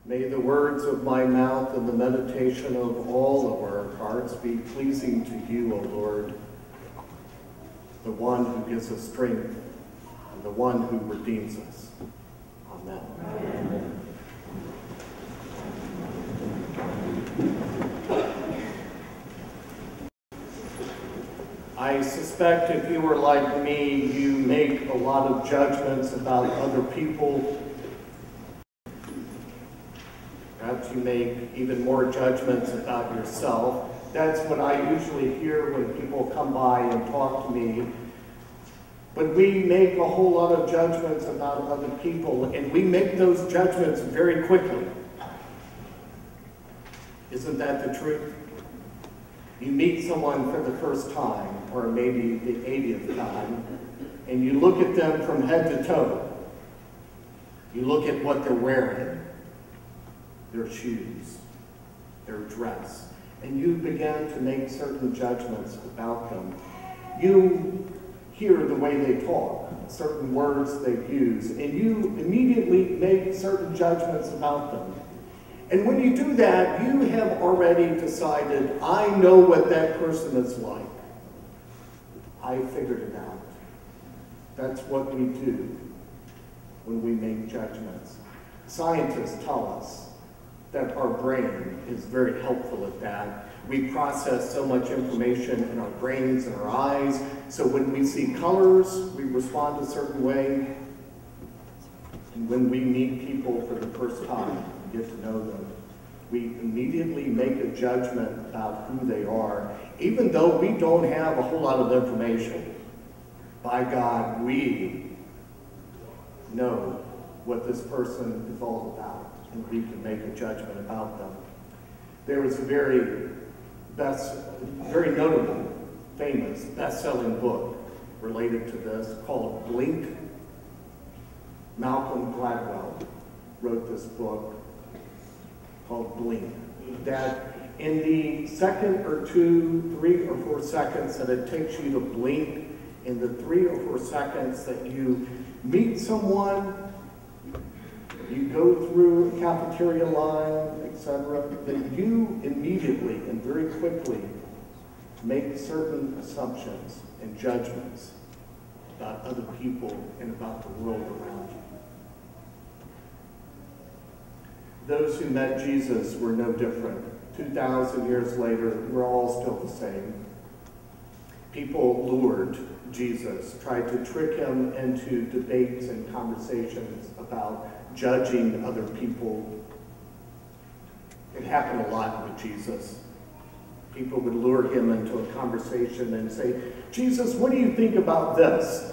May the words of my mouth and the meditation of all of our hearts be pleasing to you, O Lord, the one who gives us strength and the one who redeems us. Amen. Amen. I suspect if you were like me, you make a lot of judgments about other people. Perhaps you make even more judgments about yourself. That's what I usually hear when people come by and talk to me. But we make a whole lot of judgments about other people, and we make those judgments very quickly. Isn't that the truth? You meet someone for the first time, or maybe the 80th time, and you look at them from head to toe. You look at what they're wearing, their shoes, their dress, and you begin to make certain judgments about them. You hear the way they talk, certain words they use, and you immediately make certain judgments about them. And when you do that, you have already decided, I know what that person is like. I figured it out. That's what we do when we make judgments. Scientists tell us that our brain is very helpful at that. We process so much information in our brains and our eyes, so when we see colors, we respond a certain way. And when we meet people for the first time, get to know them, we immediately make a judgment about who they are, even though we don't have a whole lot of information. By God, we know what this person is all about, and we can make a judgment about them. There was a very notable, famous, best-selling book related to this called Blink. Malcolm Gladwell wrote this book called Blink, that in the second or two, 3 or 4 seconds that it takes you to blink, in the 3 or 4 seconds that you meet someone, you go through a cafeteria line, etc., that you immediately and very quickly make certain assumptions and judgments about other people and about the world around you. Those who met Jesus were no different. 2,000 years later, we're all still the same. People lured Jesus, tried to trick him into debates and conversations about judging other people. It happened a lot with Jesus. People would lure him into a conversation and say, Jesus, what do you think about this?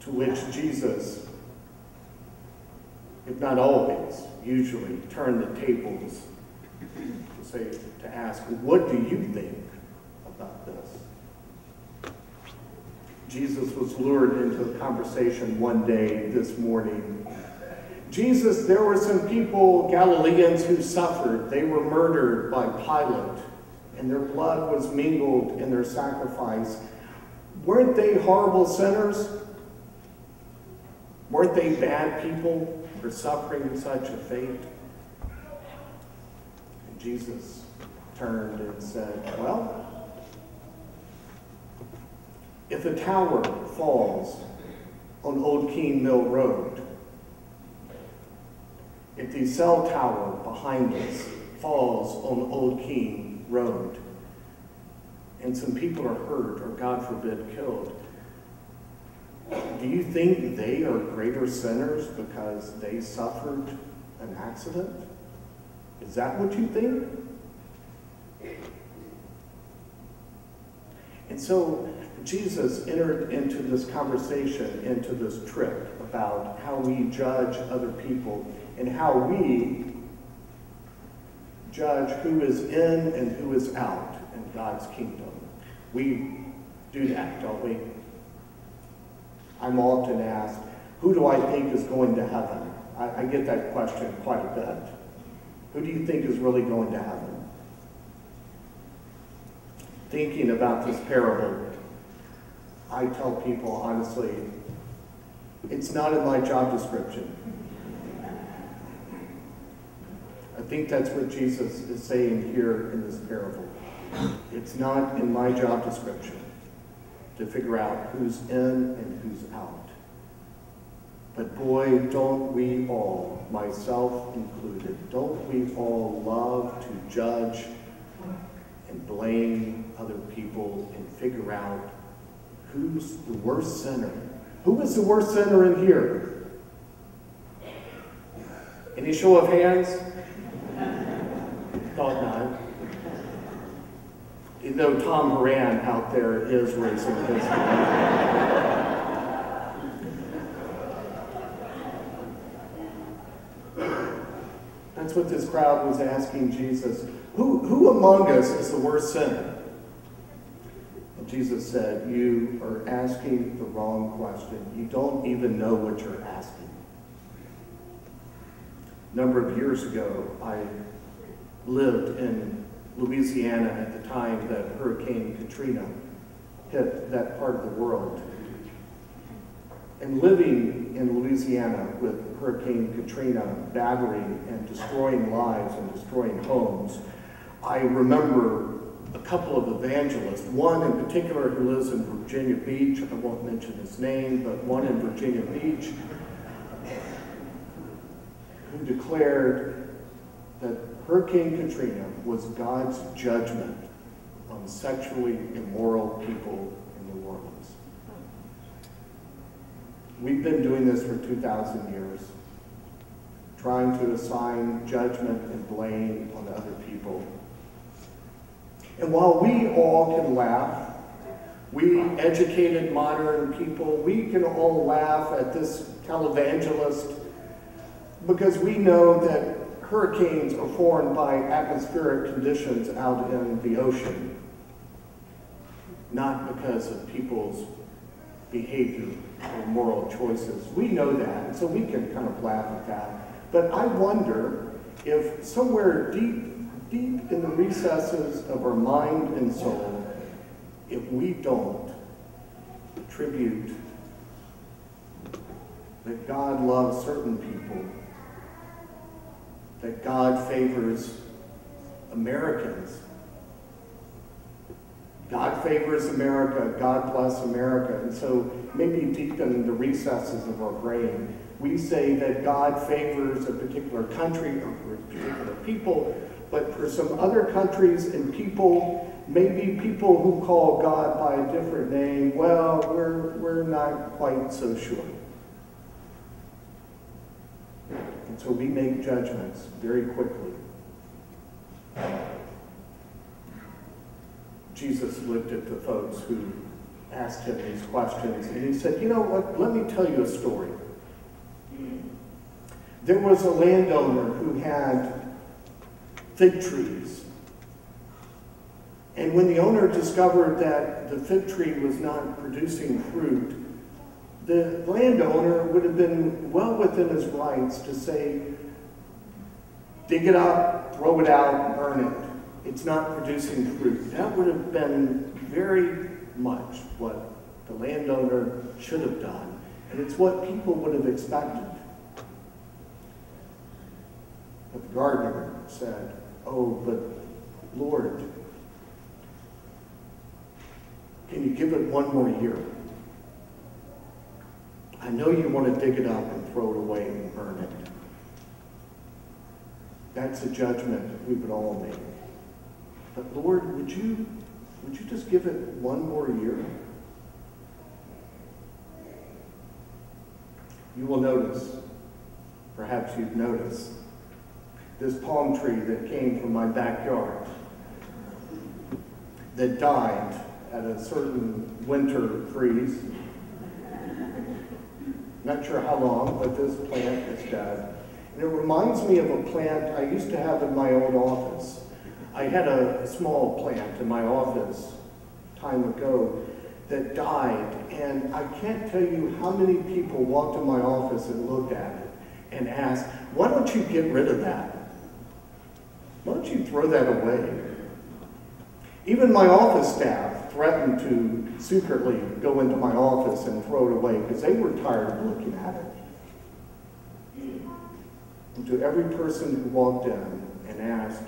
To which Jesus, if not always, usually turn the tables to ask, what do you think about this? Jesus was lured into a conversation one day this morning. Jesus, there were some people, Galileans, who suffered. They were murdered by Pilate, and their blood was mingled in their sacrifice. Weren't they horrible sinners? Weren't they bad people for suffering such a fate? And Jesus turned and said, well, if a tower falls on Old King Mill Road, if the cell tower behind us falls on Old King Road, and some people are hurt or, God forbid, killed, do you think they are greater sinners because they suffered an accident? Is that what you think? And so Jesus entered into this conversation, into this trick about how we judge other people and how we judge who is in and who is out in God's kingdom. We do that, don't we? I'm often asked, who do I think is going to heaven? I get that question quite a bit. Who do you think is really going to heaven? Thinking about this parable, I tell people honestly, it's not in my job description. think that's what Jesus is saying here in this parable. It's not in my job description to figure out who's in and who's out. But boy, don't we all, myself included, don't we all love to judge and blame other people and figure out who's the worst sinner? Who is the worst sinner in here? Any show of hands? Thought not. You know, Tom Horan out there is raising his hand. That's what this crowd was asking Jesus. Who among us is the worst sinner? And Jesus said, you are asking the wrong question. You don't even know what you're asking. A number of years ago, I lived in Louisiana at the time that Hurricane Katrina hit that part of the world. And living in Louisiana with Hurricane Katrina battering and destroying lives and destroying homes, I remember a couple of evangelists, one in particular who lives in Virginia Beach, I won't mention his name, but one in Virginia Beach, who declared that Hurricane Katrina was God's judgment on sexually immoral people in New Orleans. We've been doing this for 2,000 years, trying to assign judgment and blame on other people. And while we all can laugh, we educated modern people, we can all laugh at this televangelist because we know that hurricanes are formed by atmospheric conditions out in the ocean, not because of people's behavior or moral choices. We know that, and so we can kind of laugh at that. But I wonder if somewhere deep in the recesses of our mind and soul, if we don't attribute that God loves certain people, that God favors Americans. God favors America, God bless America. And so maybe deep in the recesses of our brain, we say that God favors a particular country or a particular people, but for some other countries and people, maybe people who call God by a different name, well, we're not quite so sure. And so we make judgments very quickly. Jesus looked at the folks who asked him these questions, and he said, you know what, let me tell you a story. There was a landowner who had fig trees. And when the owner discovered that the fig tree was not producing fruit, the landowner would have been well within his rights to say, dig it up, throw it out, burn it. It's not producing fruit. That would have been very much what the landowner should have done. And it's what people would have expected. But the gardener said, oh, but Lord, can you give it one more year? I know you want to dig it up and throw it away and burn it. That's a judgment that we would all make. But Lord, would you just give it one more year? You will notice, perhaps you've noticed, this palm tree that came from my backyard that died at a certain winter freeze. Not sure how long, but this plant is dead. And it reminds me of a plant I used to have in my old office. I had a small plant in my office time ago that died, and I can't tell you how many people walked in my office and looked at it and asked, why don't you get rid of that? Why don't you throw that away? Even my office staff threatened to secretly go into my office and throw it away because they were tired of looking at it. And to every person who walked in and asked,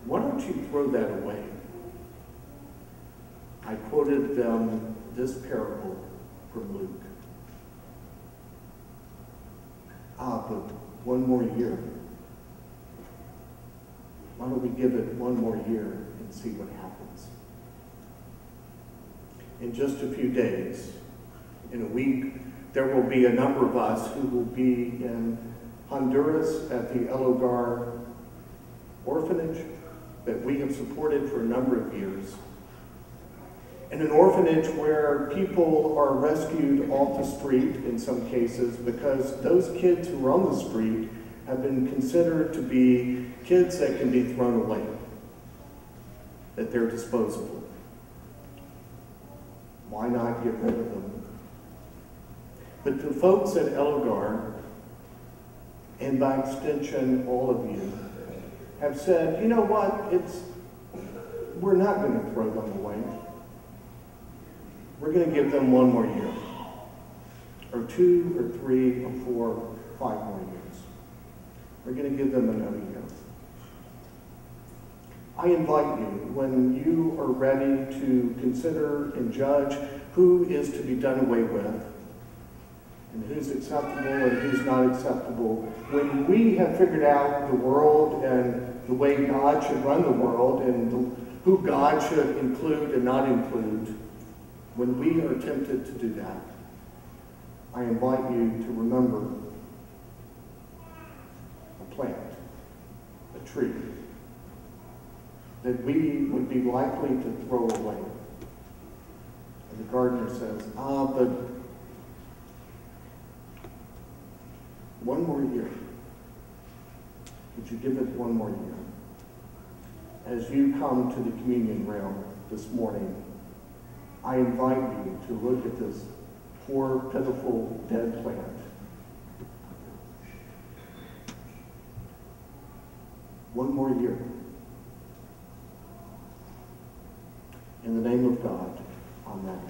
"Why don't you throw that away?" I quoted them this parable from Luke. But one more year. Why don't we give it one more year and see what happens? In just a few days, in a week, there will be a number of us who will be in Honduras at the El Hogar orphanage that we have supported for a number of years. In an orphanage where people are rescued off the street in some cases because those kids who are on the street have been considered to be kids that can be thrown away, that they're disposable. Why not get rid of them? But the folks at El Hogar, and by extension all of you, have said, you know what, we're not going to throw them away. We're going to give them one more year, or 2 or 3 or 4 or 5 more years. We're going to give them another year. I invite you, when you are ready to consider and judge who is to be done away with, and who's acceptable and who's not acceptable, when we have figured out the world and the way God should run the world and who God should include and not include, when we are tempted to do that, I invite you to remember a plant, a tree, that we would be likely to throw away. And the gardener says, but one more year. Would you give it one more year? As you come to the communion rail this morning, I invite you to look at this poor, pitiful, dead plant. One more year. In the name of God, amen.